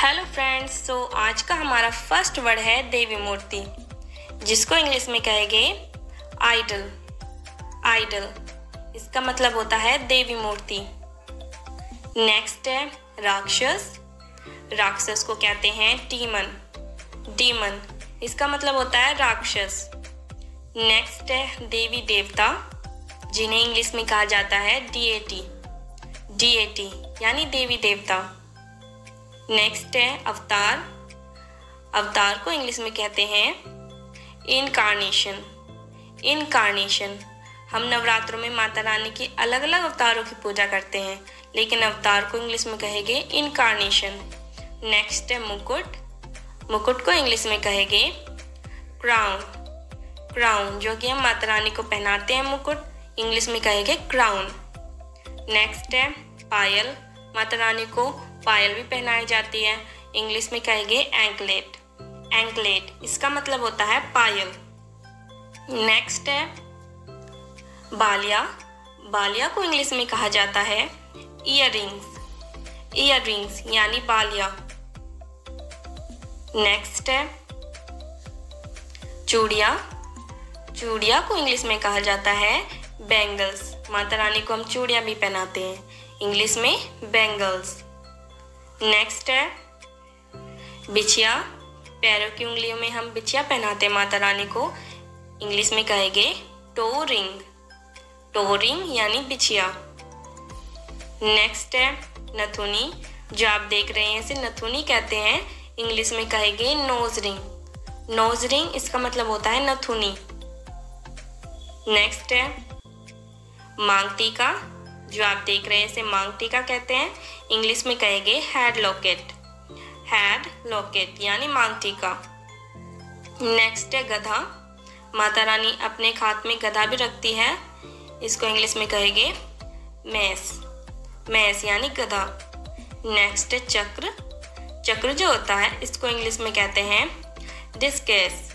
Hello friends, आज का हमारा फर्स्ट वर्ड है देवी मूर्ति, जिसको इंग्लिश में कहेंगे आइडल। आइडल इसका मतलब होता है देवी मूर्ति। नेक्स्ट है राक्षस। राक्षस को कहते हैं डीमन। डीमन इसका मतलब होता है राक्षस। नेक्स्ट है देवी देवता, जिन्हें इंग्लिश में कहा जाता है डीएटी। डीएटी यानी देवी देवता। नेक्स्ट है अवतार। अवतार को इंग्लिश में कहते हैं इनकार्नेशन। इनकार्नेशन हम नवरात्रों में माता रानी के अलग अलग अवतारों की पूजा करते हैं, लेकिन अवतार को इंग्लिश में कहेंगे इनकार्नेशन। नेक्स्ट है मुकुट। मुकुट को इंग्लिश में कहेंगे क्राउन। क्राउन जो कि हम माता रानी को पहनाते हैं, मुकुट इंग्लिश में कहेंगे क्राउन। नेक्स्ट है पायल। माता रानी को पायल भी पहनाई जाती है, इंग्लिश में कहेंगे एंकलेट। एंकलेट इसका मतलब होता है पायल। नेक्स्ट है बालिया। बालिया को इंग्लिश में कहा जाता है ईयररिंग्स। ईयररिंग्स यानी बालिया। नेक्स्ट है चूड़िया। चूड़िया को इंग्लिश में कहा जाता है बैंगल्स। माता रानी को हम चूड़िया भी पहनाते हैं, इंग्लिश में बैंगल्स। नेक्स्ट है बिछिया। पैरों की उंगलियों में हम बिछिया पहनाते हैं माता रानी को, इंग्लिश में कहेंगे टो रिंग। टो रिंग यानी बिछिया। नेक्स्ट है नथुनी। जो आप देख रहे हैं इसे नथुनी कहते हैं, इंग्लिश में कहेंगे नोज रिंग। नोज रिंग इसका मतलब होता है नथुनी। नेक्स्ट है मांग टीका। जो आप देख रहे हैं इसे मांग टीका कहते हैं, इंग्लिश में कहेंगे हेड लॉकेट। हेड लॉकेट यानी मांग टीका। नेक्स्ट है गधा। माता रानी अपने हाथ में गधा भी रखती है, इसको इंग्लिश में कहेंगे मैस। मैस यानी गधा। नेक्स्ट है चक्र। चक्र जो होता है इसको इंग्लिश में कहते हैं डिस्कस।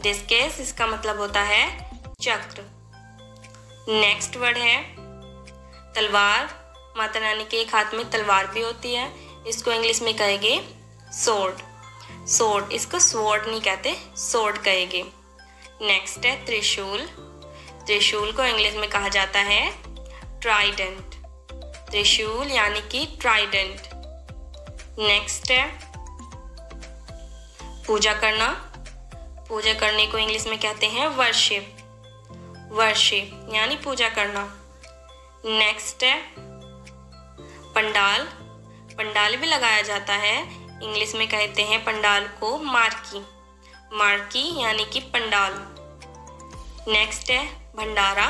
डिस्कस इसका मतलब होता है चक्र। नेक्स्ट वर्ड है तलवार। माता रानी के एक हाथ में तलवार भी होती है, इसको इंग्लिश में कहेंगे सोर्ड। सोर्ड इसको स्वॉर्ड नहीं कहते, सोर्ड कहेंगे। नेक्स्ट है त्रिशूल। त्रिशूल को इंग्लिश में कहा जाता है ट्राइडेंट। त्रिशूल यानी कि ट्राइडेंट। नेक्स्ट है पूजा करना। पूजा करने को इंग्लिश में कहते हैं वर्शिप। वर्शिप यानी पूजा करना। नेक्स्ट है पंडाल। पंडाल भी लगाया जाता है, इंग्लिश में कहते हैं पंडाल को मार्की। मार्की यानी कि पंडाल। नेक्स्ट है भंडारा।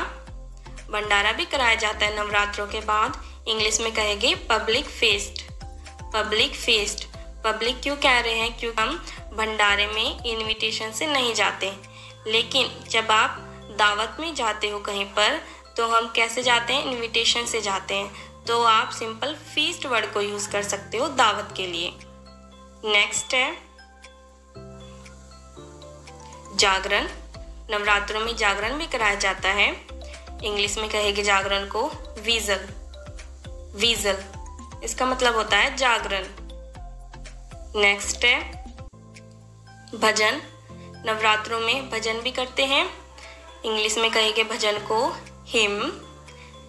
भंडारा भी कराया जाता है नवरात्रों के बाद, इंग्लिश में कहेंगे public fest. Public fest public क्यों कह रहे हैं? क्योंकि हम भंडारे में इनविटेशन से नहीं जाते, लेकिन जब आप दावत में जाते हो कहीं पर तो हम कैसे जाते हैं? इनविटेशन से जाते हैं। तो आप सिंपल फीस्ट वर्ड को यूज कर सकते हो दावत के लिए। नेक्स्ट है जागरण। नवरात्रों में जागरण भी कराया जाता है, इंग्लिश में कहेंगे जागरण को वीजल। वीजल इसका मतलब होता है जागरण। नेक्स्ट है भजन। नवरात्रों में भजन भी करते हैं, इंग्लिश में कहेंगे भजन को हिम।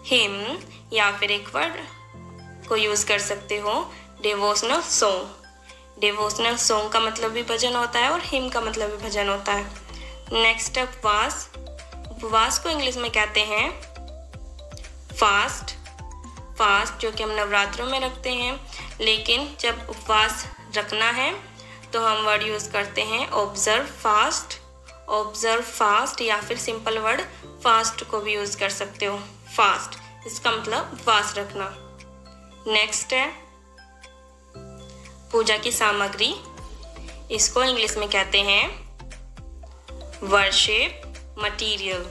हिम या फिर एक वर्ड को यूज कर सकते हो डिवोशनल सॉन्ग। डिवोशनल सॉन्ग का मतलब भी भजन होता है और हिम का मतलब भी भजन होता है। नेक्स्ट है उपवास। उपवास को इंग्लिश में कहते हैं फास्ट। फास्ट जो कि हम नवरात्रों में रखते हैं, लेकिन जब उपवास रखना है तो हम वर्ड यूज करते हैं ऑब्जर्व फास्ट। ऑब्जर्व फास्ट या फिर सिंपल वर्ड फास्ट को भी यूज कर सकते हो। फास्ट इसका मतलब उपवास रखना। नेक्स्ट है पूजा की सामग्री। इसको इंग्लिश में कहते हैं वर्शिप मटीरियल।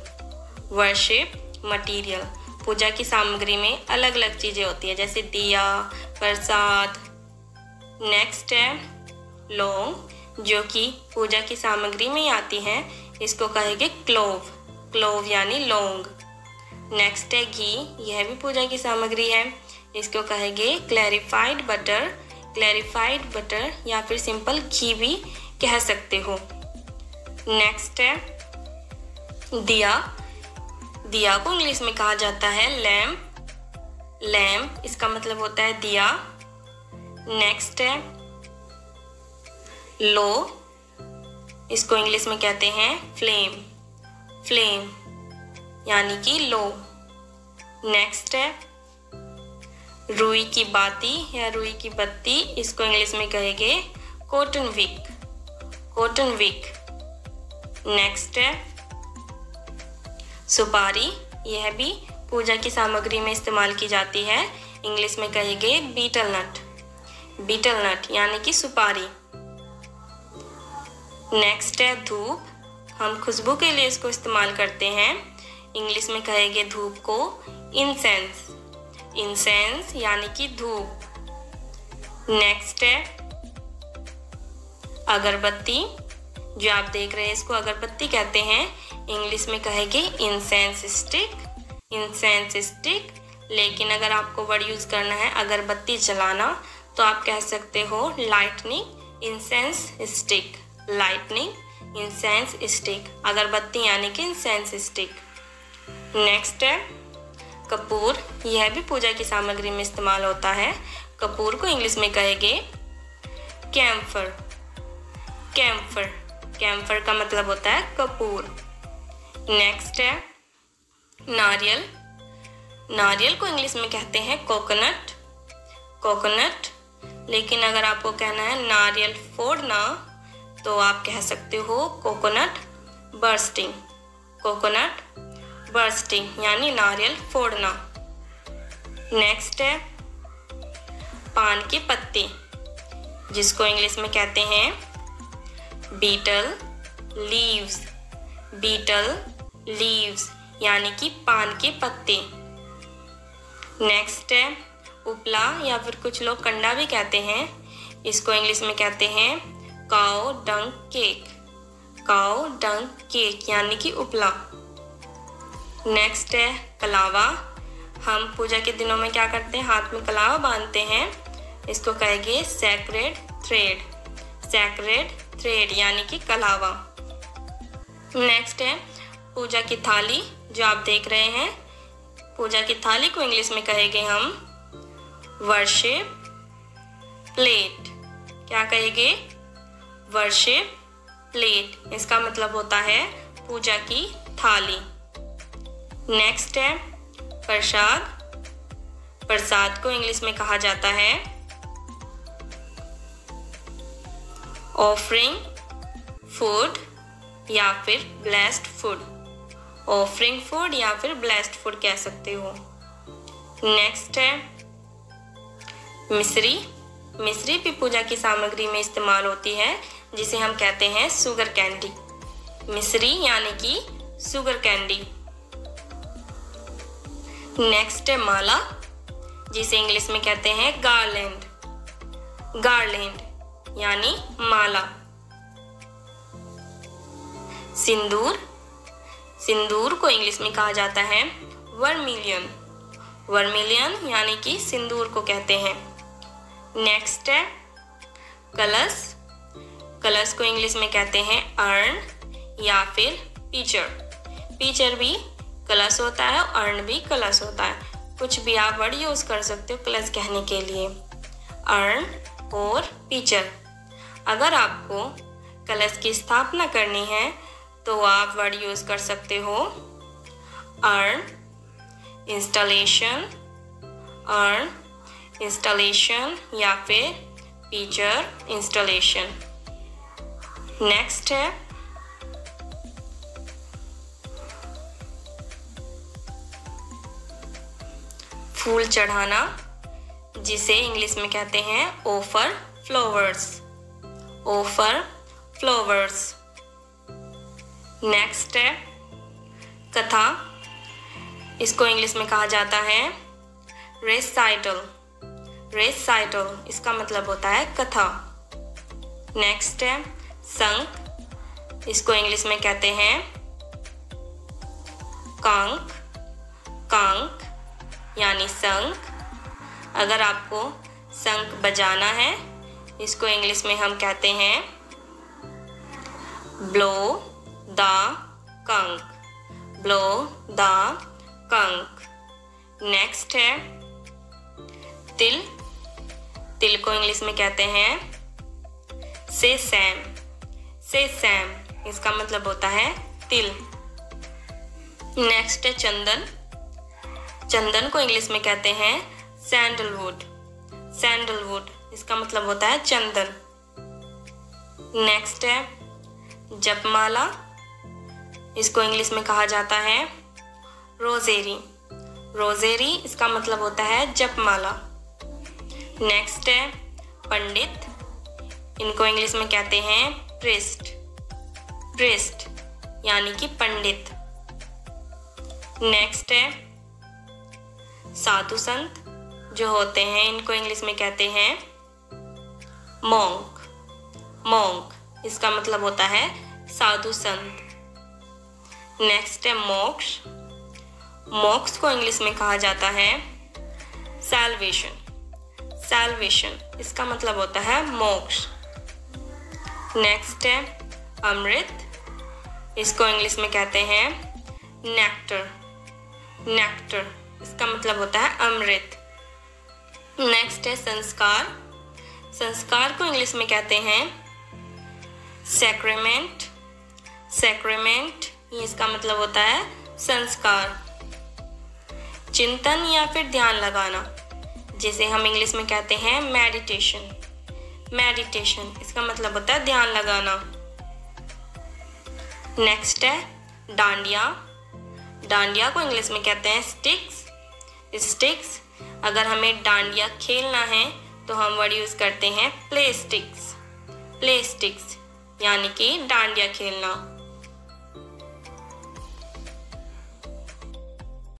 वर्शिप मटीरियल पूजा की सामग्री में अलग अलग चीजें होती है, जैसे दिया, प्रसाद। नेक्स्ट है लौंग, जो कि पूजा की सामग्री में आती हैं, इसको कहेंगे क्लोव। क्लोव यानी लौंग। नेक्स्ट है घी। यह भी पूजा की सामग्री है, इसको कहेंगे क्लैरिफाइड बटर, क्लैरिफाइड बटर या फिर सिंपल घी भी कह सकते हो। नेक्स्ट है दिया। दिया को इंग्लिश में कहा जाता है लैम्प। लैम्प इसका मतलब होता है दिया। नेक्स्ट है लो, इसको इंग्लिश में कहते हैं फ्लेम। फ्लेम यानी कि लो। नेक्स्ट है रुई की बाती या रुई की बत्ती, इसको इंग्लिश में कहेंगे cotton wick. Cotton wick. Next है सुपारी, यह भी पूजा की सामग्री में इस्तेमाल की जाती है, इंग्लिश में कहेंगे बीटल नट। बीटल नट यानी कि सुपारी। नेक्स्ट है धूप, हम खुशबू के लिए इसको इस्तेमाल करते हैं, इंग्लिश में कहेंगे धूप को इंसेंस। इंसेंस यानी कि धूप। नेक्स्ट है अगरबत्ती, जो आप देख रहे हैं इसको अगरबत्ती कहते हैं, इंग्लिश में कहेंगे इंसेंस स्टिक। Incense stick. लेकिन अगर आपको वर्ड यूज करना है अगरबत्ती जलाना तो आप कह सकते हो lightning incense stick. Lightning incense stick. अगरबत्ती यानी कि इंसेंस स्टिक। नेक्स्ट है कपूर, यह भी पूजा की सामग्री में इस्तेमाल होता है, कपूर को इंग्लिश में कहेंगे कैम्फर। कैम्फर। कैम्फर का मतलब होता है कपूर। नेक्स्ट है नारियल। नारियल को इंग्लिश में कहते हैं कोकोनट। कोकोनट। लेकिन अगर आपको कहना है नारियल फोड़ना तो आप कह सकते हो कोकोनट बर्स्टिंग। कोकोनट बर्स्टिंग यानी नारियल फोड़ना। नेक्स्ट है पान के पत्ते, जिसको इंग्लिश में कहते हैं बीटल लीव्स। बीटल लीव्स यानी कि पान के पत्ते। नेक्स्ट है उपला या फिर कुछ लोग कंडा भी कहते हैं, इसको इंग्लिश में कहते हैं काओ डंग केक। काओ डंग केक यानी कि उपला। नेक्स्ट है कलावा, हम पूजा के दिनों में क्या करते हैं, हाथ में कलावा बांधते हैं, इसको कहेंगे सैक्रेड थ्रेड। सैक्रेड थ्रेड यानी कि कलावा। नेक्स्ट है पूजा की थाली, जो आप देख रहे हैं, पूजा की थाली को इंग्लिश में कहेंगे हम वर्शिप प्लेट। क्या कहेंगे? Worship plate. इसका मतलब होता है पूजा की थाली। नेक्स्ट है प्रसाद। प्रसाद को इंग्लिश में कहा जाता है ऑफरिंग फूड या फिर ब्लेस्ड फूड। ऑफरिंग फूड या फिर ब्लेस्ड फूड कह सकते हो। नेक्स्ट है मिश्री। मिश्री भी पूजा की सामग्री में इस्तेमाल होती है, जिसे हम कहते हैं शुगर कैंडी। मिश्री यानी कि शुगर कैंडी। नेक्स्ट है माला, जिसे इंग्लिश में कहते हैं गार्लैंड। गार्लैंड यानी माला। सिंदूर। सिंदूर को इंग्लिश में कहा जाता है वर्मिलियन। वर्मिलियन यानी कि सिंदूर को कहते हैं। नेक्स्ट है कलश। कलश को इंग्लिश में कहते हैं अर्न या फिर पीचर। पीचर भी कलश होता है, अर्न भी कलश होता है, कुछ भी आप वर्ड यूज कर सकते हो कलश कहने के लिए, अर्न और पीचर। अगर आपको कलश की स्थापना करनी है तो आप वर्ड यूज कर सकते हो अर्न इंस्टॉलेशन। अर्न इंस्टॉलेशन या फिर पीचर इंस्टॉलेशन। नेक्स्ट है फूल चढ़ाना, जिसे इंग्लिश में कहते हैं offer flowers. Offer flowers. Next है कथा। इसको इंग्लिश में कहा जाता है रेसाइटल। रेसाइटल इसका मतलब होता है कथा। नेक्स्ट है शंख। इसको इंग्लिश में कहते हैं कांक। कांक यानी शंख। अगर आपको शंख बजाना है, इसको इंग्लिश में हम कहते हैं blow the conch, blow the conch. Next है तिल, तिल को इंग्लिश में कहते हैं सेसैम, सेसैम, इसका मतलब होता है तिल। नेक्स्ट है चंदन, चंदन को इंग्लिश में कहते हैं सैंडलवुड, सैंडलवुड, इसका मतलब होता है चंदन। नेक्स्ट है जपमाला, इसको इंग्लिश में कहा जाता है रोजेरी, रोजेरी, इसका मतलब होता है जपमाला। नेक्स्ट है पंडित, इनको इंग्लिश में कहते हैं प्रिस्ट, प्रिस्ट यानी कि पंडित। नेक्स्ट है साधु संत जो होते हैं, इनको इंग्लिश में कहते हैं मॉन्क, मॉन्क, इसका मतलब होता है साधु संत। नेक्स्ट है मोक्ष, मोक्ष को इंग्लिश में कहा जाता है सैल्वेशन, सैल्वेशन, इसका मतलब होता है मोक्ष। नेक्स्ट है अमृत, इसको इंग्लिश में कहते हैं नेक्टर, नेक्टर, इसका मतलब होता है अमृत। नेक्स्ट है संस्कार, संस्कार को इंग्लिश में कहते हैं सैक्रेमेंट, सैक्रेमेंट, इसका मतलब होता है संस्कार। चिंतन या फिर ध्यान लगाना, जिसे हम इंग्लिश में कहते हैं मेडिटेशन, मेडिटेशन, इसका मतलब होता है ध्यान लगाना। नेक्स्ट है डांडिया, डांडिया को इंग्लिश में कहते हैं स्टिक्स, स्टिक्स, अगर हमें डांडिया खेलना है तो हम वर्ड यूज करते हैं प्ले स्टिक्स, प्ले स्टिक्स, यानी कि डांडिया खेलना।